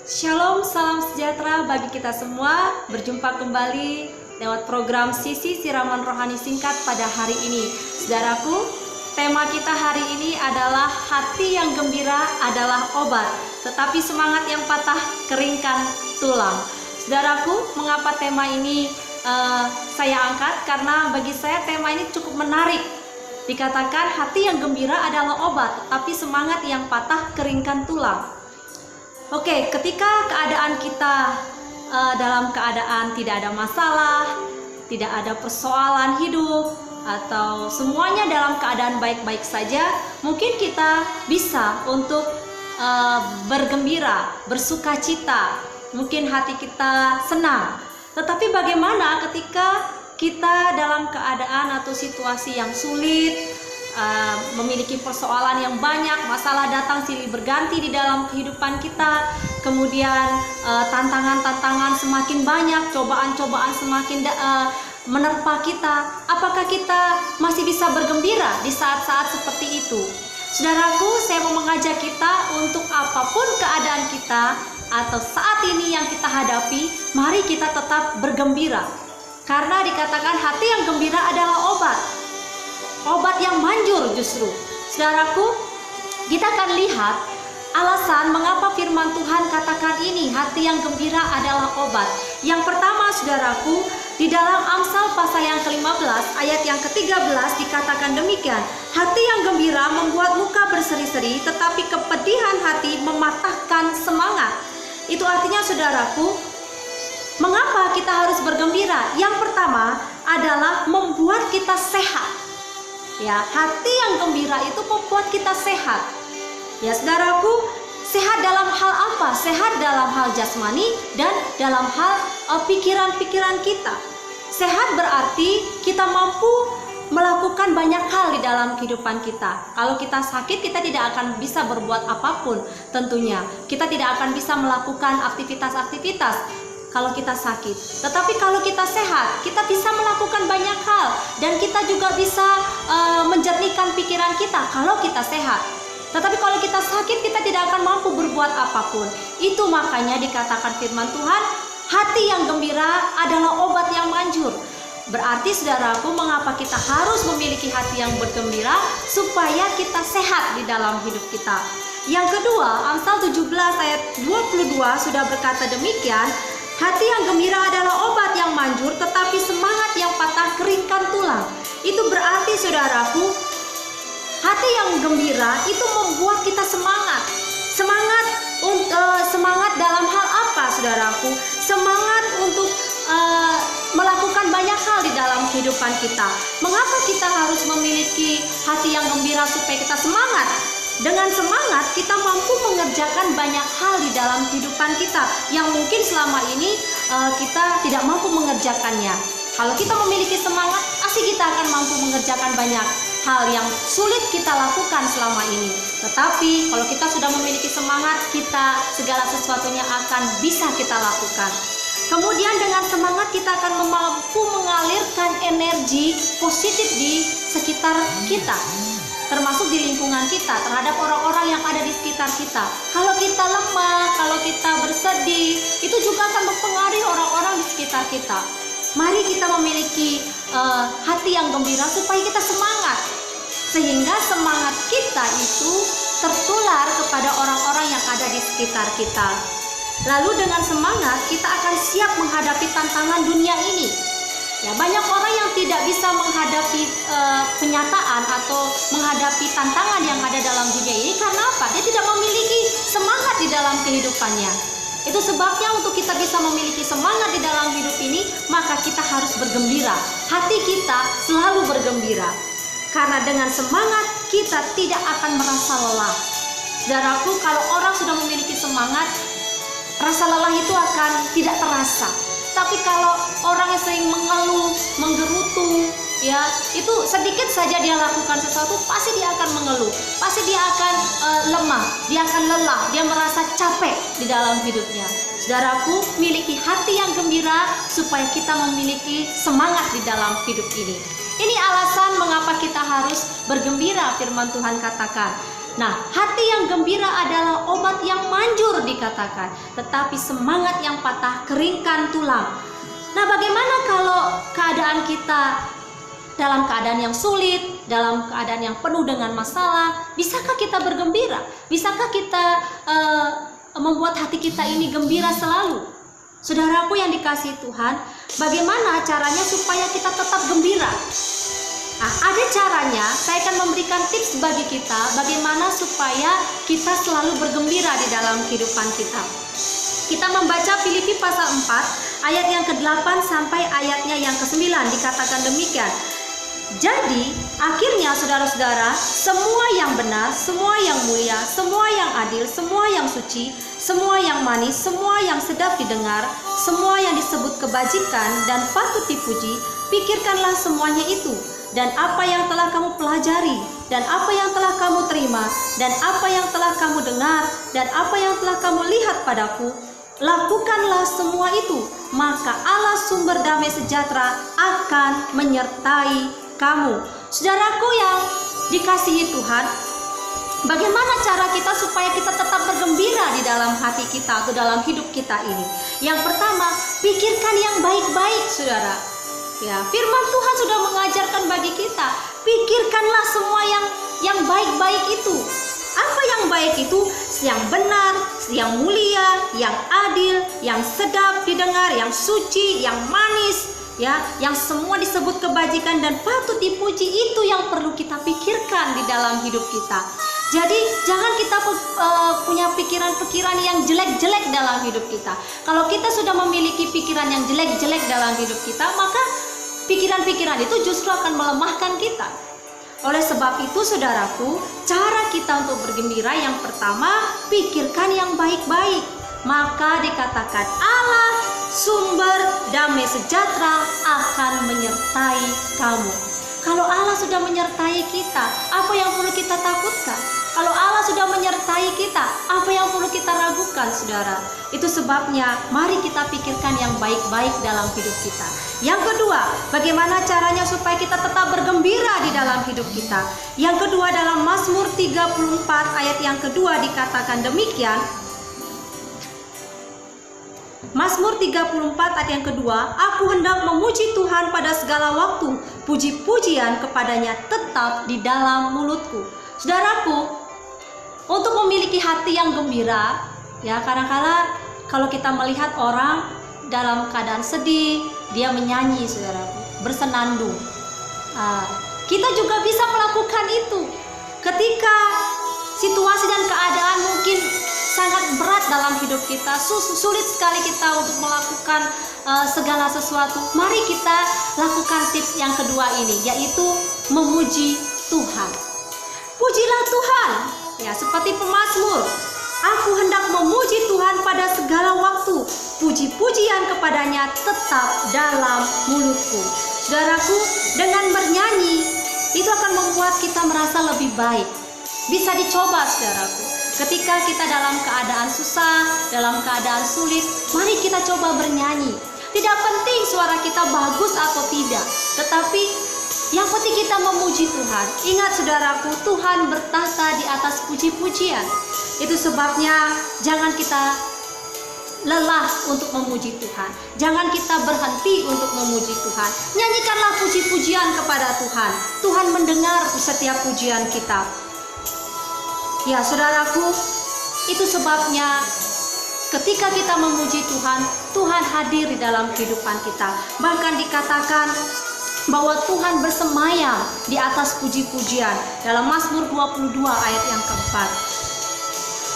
Shalom, salam sejahtera bagi kita semua. Berjumpa kembali lewat program Sisi Siraman Rohani Singkat pada hari ini. Saudaraku, tema kita hari ini adalah hati yang gembira adalah obat, tetapi semangat yang patah keringkan tulang. Saudaraku, mengapa tema ini saya angkat? Karena bagi saya tema ini cukup menarik. Dikatakan hati yang gembira adalah obat, tapi semangat yang patah keringkan tulang. Oke, ketika keadaan kita dalam keadaan tidak ada masalah, tidak ada persoalan hidup, atau semuanya dalam keadaan baik-baik saja, mungkin kita bisa untuk bergembira, bersukacita, mungkin hati kita senang. Tetapi bagaimana ketika kita dalam keadaan atau situasi yang sulit, memiliki persoalan yang banyak, masalah datang silih berganti di dalam kehidupan kita, kemudian tantangan-tantangan semakin banyak, cobaan-cobaan semakin menerpa kita. Apakah kita masih bisa bergembira di saat-saat seperti itu? Saudaraku, saya mau mengajak kita untuk apapun keadaan kita atau saat ini yang kita hadapi, mari kita tetap bergembira. Karena dikatakan hati yang gembira adalah obat yang manjur justru. Saudaraku, kita akan lihat alasan mengapa firman Tuhan katakan ini, hati yang gembira adalah obat. Yang pertama, saudaraku, di dalam Amsal pasal yang ke-15 ayat yang ke-13 dikatakan demikian, hati yang gembira membuat muka berseri-seri, tetapi kepedihan hati mematahkan semangat. Itu artinya, saudaraku, mengapa kita harus bergembira? Yang pertama adalah membuat kita sehat. Ya, hati yang gembira itu membuat kita sehat. Ya, saudaraku, sehat dalam hal apa? Sehat dalam hal jasmani dan dalam hal pikiran-pikiran kita. Sehat berarti kita mampu melakukan banyak hal di dalam kehidupan kita. Kalau kita sakit, kita tidak akan bisa berbuat apapun tentunya. Kita tidak akan bisa melakukan aktivitas-aktivitas kalau kita sakit. Tetapi kalau kita sehat, kita bisa melakukan banyak hal, dan kita juga bisa menjernihkan pikiran kita kalau kita sehat. Tetapi kalau kita sakit, kita tidak akan mampu berbuat apapun. Itu makanya dikatakan firman Tuhan, hati yang gembira adalah obat yang manjur. Berarti, saudaraku, mengapa kita harus memiliki hati yang bergembira? Supaya kita sehat di dalam hidup kita. Yang kedua, Amsal 17 ayat 22 sudah berkata demikian, hati yang gembira adalah obat yang manjur, tetapi semangat yang patah keringkan tulang. Itu berarti, saudaraku, hati yang gembira itu membuat kita semangat. Semangat dalam hal apa, saudaraku? Semangat untuk melakukan banyak hal di dalam kehidupan kita. Mengapa kita harus memiliki hati yang gembira supaya kita semangat? Dengan semangat kita mampu mengerjakan banyak hal di dalam kehidupan kita yang mungkin selama ini kita tidak mampu mengerjakannya. Kalau kita memiliki semangat, pasti kita akan mampu mengerjakan banyak hal yang sulit kita lakukan selama ini. Tetapi kalau kita sudah memiliki semangat, kita segala sesuatunya akan bisa kita lakukan. Kemudian dengan semangat kita akan mampu mengalirkan energi positif di sekitar kita, termasuk di lingkungan kita, terhadap orang-orang yang ada di sekitar kita. Kalau kita lemah, kalau kita bersedih, itu juga akan mempengaruhi orang-orang di sekitar kita. Mari kita memiliki hati yang gembira supaya kita semangat, sehingga semangat kita itu tertular kepada orang-orang yang ada di sekitar kita. Lalu dengan semangat kita akan siap menghadapi tantangan dunia ini. Ya, banyak orang yang tidak bisa menghadapi kenyataan atau menghadapi tantangan yang ada dalam dunia ini karena apa? Dia tidak memiliki semangat di dalam kehidupannya. Itu sebabnya untuk kita bisa memiliki semangat di dalam hidup ini, maka kita harus bergembira. Hati kita selalu bergembira. Karena dengan semangat kita tidak akan merasa lelah. Saudaraku, kalau orang sudah memiliki semangat, rasa lelah itu akan tidak terasa. Tapi kalau orang yang sering mengeluh, menggerutu, ya, itu sedikit saja dia lakukan sesuatu, pasti dia akan mengeluh, pasti dia akan lemah, dia akan lelah, dia merasa capek di dalam hidupnya. Saudaraku, miliki hati yang gembira supaya kita memiliki semangat di dalam hidup ini. Ini alasan mengapa kita harus bergembira, firman Tuhan katakan. Nah, hati yang gembira adalah obat yang manjur dikatakan, tetapi semangat yang patah keringkan tulang. Nah, bagaimana kalau keadaan kita dalam keadaan yang sulit, dalam keadaan yang penuh dengan masalah? Bisakah kita bergembira? Bisakah kita membuat hati kita ini gembira selalu? Saudaraku yang dikasihi Tuhan, bagaimana caranya supaya kita tetap gembira? Nah, ada caranya. Saya akan memberikan tips bagi kita bagaimana supaya kita selalu bergembira di dalam kehidupan kita. Kita membaca Filipi pasal 4 ayat yang ke-8 sampai ayatnya yang ke-9, dikatakan demikian. Jadi akhirnya saudara-saudara, semua yang benar, semua yang mulia, semua yang adil, semua yang suci, semua yang manis, semua yang sedap didengar, semua yang disebut kebajikan dan patut dipuji, pikirkanlah semuanya itu. Dan apa yang telah kamu pelajari, dan apa yang telah kamu terima, dan apa yang telah kamu dengar, dan apa yang telah kamu lihat padaku, lakukanlah semua itu, maka Allah sumber damai sejahtera akan menyertai kamu. Saudaraku yang dikasihi Tuhan, bagaimana cara kita supaya kita tetap bergembira di dalam hati kita atau dalam hidup kita ini? Yang pertama, pikirkan yang baik-baik, saudara. Ya, firman Tuhan sudah mengajarkan bagi kita, pikirkanlah semua yang baik-baik itu. Apa yang baik itu? Yang benar, yang mulia, yang adil, yang sedap didengar, yang suci, yang manis, ya, yang semua disebut kebajikan dan patut dipuji. Itu yang perlu kita pikirkan di dalam hidup kita. Jadi jangan kita punya pikiran-pikiran yang jelek-jelek dalam hidup kita. Kalau kita sudah memiliki pikiran yang jelek-jelek dalam hidup kita, maka pikiran-pikiran itu justru akan melemahkan kita. Oleh sebab itu, saudaraku, cara kita untuk bergembira yang pertama, pikirkan yang baik-baik. Maka dikatakan Allah sumber damai sejahtera akan menyertai kamu. Kalau Allah sudah menyertai kita, apa yang perlu kita takutkan? Kalau Allah sudah menyertai kita, apa yang perlu kita ragukan, saudara? Itu sebabnya mari kita pikirkan yang baik-baik dalam hidup kita. Yang kedua, bagaimana caranya supaya kita tetap bergembira di dalam hidup kita? Yang kedua, dalam Mazmur 34 ayat yang kedua dikatakan demikian. Mazmur 34 ayat yang kedua, aku hendak memuji Tuhan pada segala waktu, puji-pujian kepadanya tetap di dalam mulutku. Saudaraku, untuk memiliki hati yang gembira, ya, kadang-kala kalau kita melihat orang dalam keadaan sedih, dia menyanyi, saudaraku, bersenandung. Kita juga bisa melakukan itu ketika situasi dan keadaan mungkin sangat berat dalam hidup kita, sulit sekali kita untuk melakukan segala sesuatu. Mari kita lakukan tips yang kedua ini, yaitu memuji Tuhan. Pujilah Tuhan, ya, seperti pemazmur, aku hendak memuji Tuhan pada segala waktu, puji-pujian kepadanya tetap dalam mulutku. Saudaraku, dengan bernyanyi itu akan membuat kita merasa lebih baik. Bisa dicoba, saudaraku. Ketika kita dalam keadaan susah, dalam keadaan sulit, mari kita coba bernyanyi. Tidak penting suara kita bagus atau tidak, tetapi yang penting kita memuji Tuhan. Ingat, saudaraku, Tuhan bertahta di atas puji-pujian. Itu sebabnya jangan kita lelah untuk memuji Tuhan. Jangan kita berhenti untuk memuji Tuhan. Nyanyikanlah puji-pujian kepada Tuhan. Tuhan mendengar setiap pujian kita. Ya, saudaraku, itu sebabnya ketika kita memuji Tuhan, Tuhan hadir di dalam kehidupan kita. Bahkan dikatakan bahwa Tuhan bersemayam di atas puji-pujian dalam Mazmur 22 ayat yang keempat.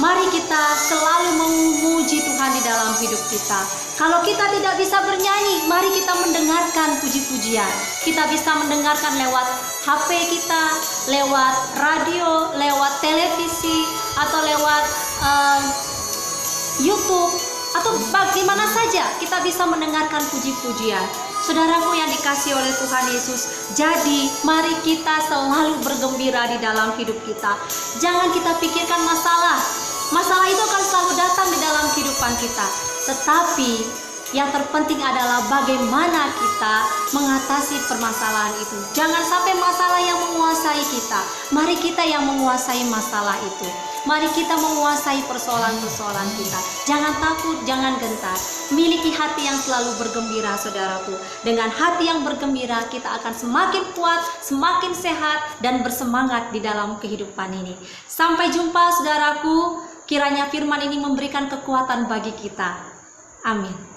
Mari kita selalu memuji Tuhan di dalam hidup kita. Kalau kita tidak bisa bernyanyi, mari kita mendengarkan puji-pujian. Kita bisa mendengarkan lewat HP kita, lewat radio, lewat televisi, atau lewat YouTube, atau bagaimana saja kita bisa mendengarkan puji-pujian. Saudaraku yang dikasihi oleh Tuhan Yesus, jadi mari kita selalu bergembira di dalam hidup kita. Jangan kita pikirkan masalah. Masalah itu akan selalu datang di dalam kehidupan kita. Tetapi Yang terpenting adalah bagaimana kita mengatasi permasalahan itu. Jangan sampai masalah yang menguasai kita. Mari kita yang menguasai masalah itu. Mari kita menguasai persoalan-persoalan kita. Jangan takut, jangan gentar. Miliki hati yang selalu bergembira, saudaraku. Dengan hati yang bergembira, kita akan semakin kuat, semakin sehat, dan bersemangat di dalam kehidupan ini. Sampai jumpa, saudaraku. Kiranya firman ini memberikan kekuatan bagi kita. Amin.